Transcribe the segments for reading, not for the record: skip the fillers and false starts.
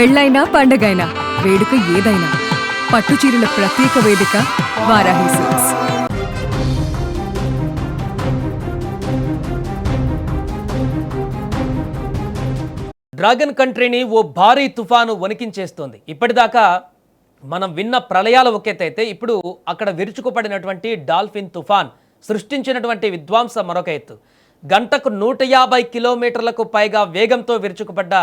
పెళ్ళైనా పండగైనా వేడుక ఏదైనా పట్టుచీరల ప్రత్యేక వేదిక వారాహి సిల్క్స్. డ్రాగన్ కంట్రీని ఓ భారీ తుఫాను వణికించేస్తోంది. ఇప్పటిదాకా మనం విన్న ప్రళయాల ఒకెత్తైతే ఇప్పుడు అక్కడ విరుచుకుపడినటువంటి డాల్ఫిన్ తుఫాన్ సృష్టించినటువంటి విధ్వంసం మరొక ఎత్తు. గంటకు 150 కిలోమీటర్లకు పైగా వేగంతో విరుచుకుపడ్డ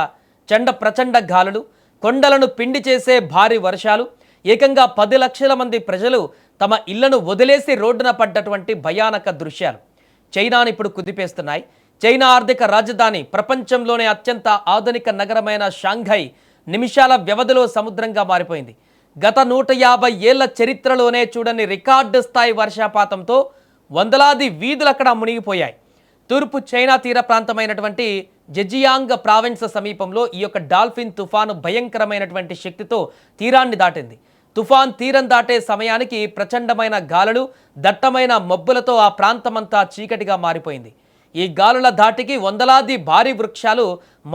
ప్రచండ గాలులు, కొండలను పిండి చేసే భారీ వర్షాలు, ఏకంగా 10 లక్షల మంది ప్రజలు తమ ఇళ్లను వదిలేసి రోడ్డున పడ్డటువంటి భయానక దృశ్యాలు చైనాని ఇప్పుడు కుదిపేస్తున్నాయి. చైనా ఆర్థిక రాజధాని, ప్రపంచంలోనే అత్యంత ఆధునిక నగరమైన షాంఘై నిమిషాల వ్యవధిలో సముద్రంగా మారిపోయింది. గత 150 ఏళ్ల చరిత్రలోనే చూడని రికార్డు స్థాయి వర్షపాతంతో వందలాది వీధులు అక్కడ మునిగిపోయాయి. తూర్పు చైనా తీర ప్రాంతమైనటువంటి జెజియాంగ్ ప్రావిన్స్ సమీపంలో ఈ యొక్క డాల్ఫిన్ తుఫాను భయంకరమైనటువంటి శక్తితో తీరాన్ని దాటింది. తుఫాన్ తీరం దాటే సమయానికి ప్రచండమైన గాలులు, దట్టమైన మబ్బులతో ఆ ప్రాంతమంతా చీకటిగా మారిపోయింది. ఈ గాలుల ధాటికి వందలాది భారీ వృక్షాలు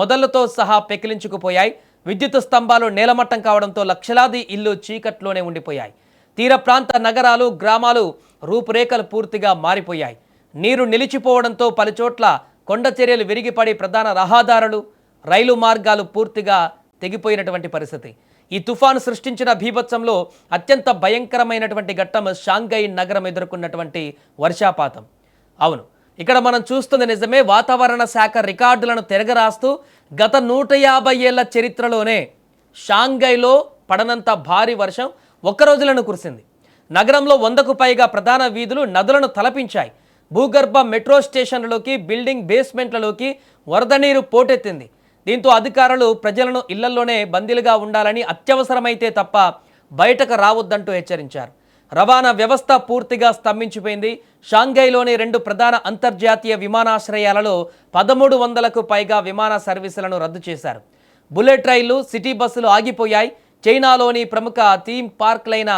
మొదళ్లతో సహా పెకిలించుకుపోయాయి. విద్యుత్ స్తంభాలు నేలమట్టం కావడంతో లక్షలాది ఇల్లు చీకట్లోనే ఉండిపోయాయి. తీర ప్రాంత నగరాలు, గ్రామాలు రూపురేఖలు పూర్తిగా మారిపోయాయి. నీరు నిలిచిపోవడంతో పలుచోట్ల కొండ చర్యలు విరిగిపడి ప్రధాన రహదారులు, రైలు మార్గాలు పూర్తిగా తెగిపోయినటువంటి పరిస్థితి. ఈ తుఫాను సృష్టించిన బీభత్సంలో అత్యంత భయంకరమైనటువంటి ఘట్టం షాంఘై నగరం ఎదుర్కొన్నటువంటి వర్షపాతం. అవును, ఇక్కడ మనం చూస్తుంది నిజమే. వాతావరణ శాఖ రికార్డులను తిరగరాస్తూ గత 150 ఏళ్ల చరిత్రలోనే షాంఘైలో పడనంత భారీ వర్షం ఒక్క రోజులను కురిసింది. నగరంలో 100కు పైగా ప్రధాన వీధులు నదులను తలపించాయి. భూగర్భ మెట్రో స్టేషన్లలోకి, బిల్డింగ్ బేస్మెంట్లలోకి వరద నీరు పోటెత్తింది. దీంతో అధికారులు ప్రజలను ఇళ్లలోనే బందీలుగా ఉండాలని, అత్యవసరమైతే తప్ప బయటకు రావద్దంటూ హెచ్చరించారు. రవాణా వ్యవస్థ పూర్తిగా స్తంభించిపోయింది. షాంఘైలోని 2 ప్రధాన అంతర్జాతీయ విమానాశ్రయాలలో 1300కు పైగా విమాన సర్వీసులను రద్దు చేశారు. బుల్లెట్ రైళ్లు, సిటీ బస్సులు ఆగిపోయాయి. చైనాలోని ప్రముఖ థీమ్ పార్క్లైన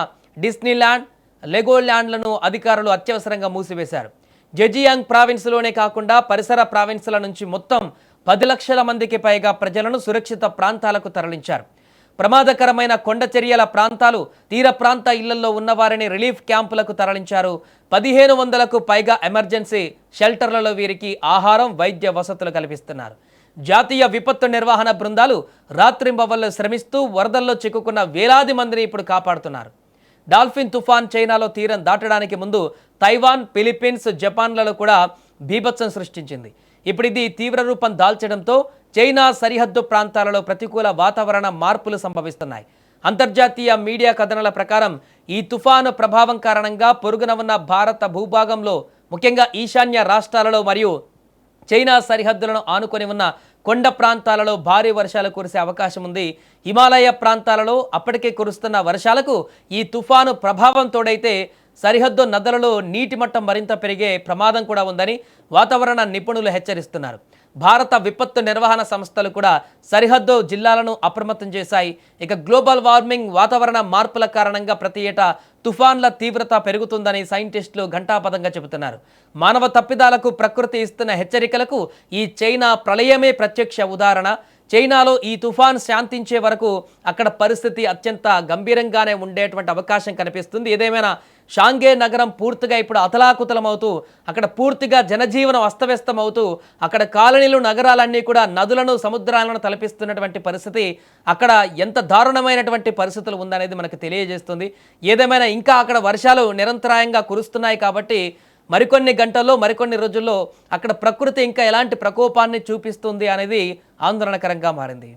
డిస్నీల్యాండ్, లెగోల్యాండ్లను అధికారులు అత్యవసరంగా మూసివేశారు. జెజియాంగ్ ప్రావిన్స్లోనే కాకుండా పరిసర ప్రావిన్స్ల నుంచి మొత్తం 10 లక్షల మందికి పైగా ప్రజలను సురక్షిత ప్రాంతాలకు తరలించారు. ప్రమాదకరమైన కొండ చర్యల ప్రాంతాలు, తీర ప్రాంత ఇళ్లలో ఉన్నవారిని రిలీఫ్ క్యాంపులకు తరలించారు. 1500కు పైగా ఎమర్జెన్సీ షెల్టర్లలో వీరికి ఆహారం, వైద్య వసతులు కల్పిస్తున్నారు. జాతీయ విపత్తు నిర్వహణ బృందాలు రాత్రింబవళ్లు శ్రమిస్తూ వరదల్లో చిక్కుకున్న వేలాది మందిని ఇప్పుడు కాపాడుతున్నారు. డాల్ఫిన్ తుఫాన్ చైనాలో తీరం దాటడానికి ముందు తైవాన్, ఫిలిప్పీన్స్, జపాన్లలో కూడా బీభత్సం సృష్టించింది. ఇప్పుడు ఇది తీవ్ర రూపం దాల్చడంతో చైనా సరిహద్దు ప్రాంతాలలో ప్రతికూల వాతావరణ మార్పులు సంభవిస్తున్నాయి. అంతర్జాతీయ మీడియా కథనాల ప్రకారం ఈ తుఫాను ప్రభావం కారణంగా పొరుగున ఉన్న భారత భూభాగంలో, ముఖ్యంగా ఈశాన్య రాష్ట్రాలలో మరియు చైనా సరిహద్దులను ఆనుకొని ఉన్న కొండ ప్రాంతాలలో భారీ వర్షాలు కురిసే అవకాశం ఉంది. హిమాలయ ప్రాంతాలలో అప్పటికే కురుస్తున్న వర్షాలకు ఈ తుఫాను ప్రభావం తోడైతే సరిహద్దు నదులలో నీటి మట్టం మరింత పెరిగే ప్రమాదం కూడా ఉందని వాతావరణ నిపుణులు హెచ్చరిస్తున్నారు. భారత విపత్తు నిర్వహణ సంస్థలు కూడా సరిహద్దు జిల్లాలను అప్రమత్తం చేశాయి. ఇక గ్లోబల్ వార్మింగ్, వాతావరణ మార్పుల కారణంగా ప్రతి ఏటా తుఫాన్ల తీవ్రత పెరుగుతుందని సైంటిస్టులు ఘంటాపథంగా చెబుతున్నారు. మానవ తప్పిదాలకు ప్రకృతి ఇస్తున్న హెచ్చరికలకు ఈ చైనా ప్రళయమే ప్రత్యక్ష ఉదాహరణ. చైనాలో ఈ తుఫాన్ శాంతించే వరకు అక్కడ పరిస్థితి అత్యంత గంభీరంగానే ఉండేటువంటి అవకాశం కనిపిస్తుంది. ఏదేమైనా షాంఘై నగరం పూర్తిగా ఇప్పుడు అతలాకుతలమవుతూ, అక్కడ పూర్తిగా జనజీవనం అస్తవ్యస్తమవుతూ, అక్కడ కాలనీలు, నగరాలన్నీ కూడా నదులను, సముద్రాలను తలపిస్తున్నటువంటి పరిస్థితి, అక్కడ ఎంత దారుణమైనటువంటి పరిస్థితులు ఉందనేది మనకు తెలియజేస్తుంది. ఏదేమైనా ఇంకా అక్కడ వర్షాలు నిరంతరాయంగా కురుస్తున్నాయి కాబట్టి మరికొన్ని గంటల్లో, మరికొన్ని రోజుల్లో అక్కడ ప్రకృతి ఇంకా ఎలాంటి ప్రకోపాన్ని చూపిస్తుంది అనేది ఆందోళనకరంగా మారింది.